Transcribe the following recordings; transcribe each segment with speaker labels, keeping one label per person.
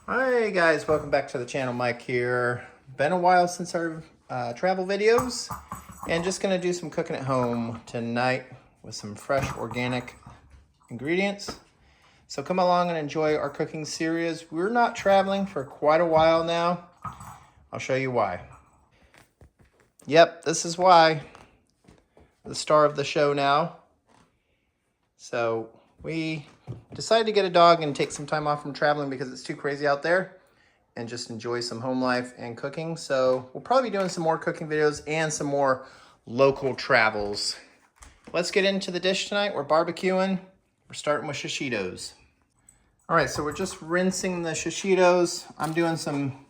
Speaker 1: Hi guys, welcome back to the channel. Mike here. Been a while since our travel videos, and just gonna do some cooking at home tonight with some fresh organic ingredients. So come along and enjoy our cooking series. We're not traveling for quite a while now. I'll show you why. Yep, this is why. The star of the show now. So we decided to get a dog and take some time off from traveling because it's too crazy out there and just enjoy some home life and cooking. So we'll probably be doing some more cooking videos and some more local travels. Let's get into the dish tonight. We're barbecuing. We're starting with shishitos. All right, so we're just rinsing the shishitos. I'm doing some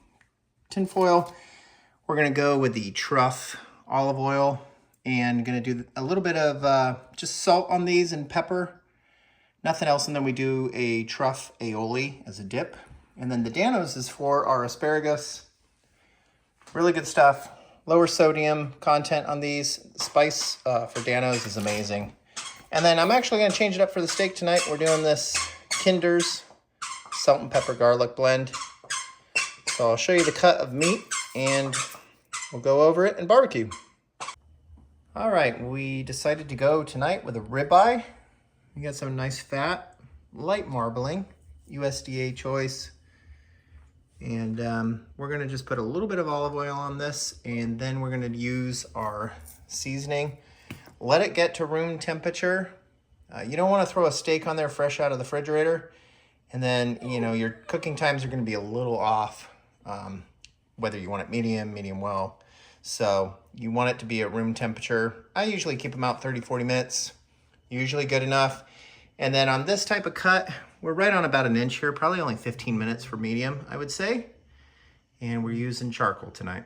Speaker 1: tinfoil. We're gonna go with the truff olive oil and gonna do a little bit of just salt on these and pepper. Nothing else, and then we do a truff aioli as a dip. And then the Danos is for our asparagus. Really good stuff. Lower sodium content on these. Spice for Danos is amazing. And then I'm actually gonna change it up for the steak tonight. We're doing this Kinder's salt and pepper garlic blend. So I'll show you the cut of meat and we'll go over it and barbecue. All right, we decided to go tonight with a ribeye. We got some nice fat, light marbling, USDA choice. And we're gonna just put a little bit of olive oil on this, and then we're gonna use our seasoning. Let it get to room temperature. You don't wanna throw a steak on there fresh out of the refrigerator, and then your cooking times are gonna be a little off, whether you want it medium, medium well. So you want it to be at room temperature. I usually keep them out 30-40 minutes. Usually good enough. And then on this type of cut, we're right on about an inch here, probably only 15 minutes for medium, I would say. And we're using charcoal tonight.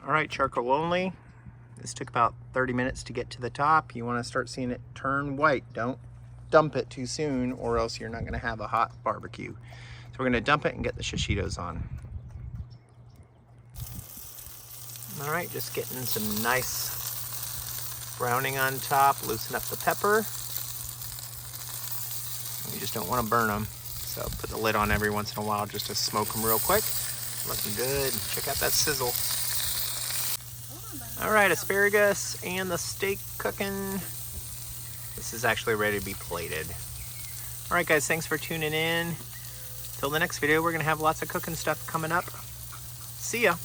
Speaker 1: All right, charcoal only. This took about 30 minutes to get to the top. You wanna start seeing it turn white. Don't dump it too soon or else you're not gonna have a hot barbecue. So we're gonna dump it and get the shishitos on. All right, just getting some nice browning on top, loosen up the pepper. You just don't want to burn them, so put the lid on every once in a while just to smoke them real quick. Looking good. Check out that sizzle. All right, asparagus and the steak cooking. This is actually ready to be plated. All right, guys, thanks for tuning in. Till the next video, we're going to have lots of cooking stuff coming up. See ya.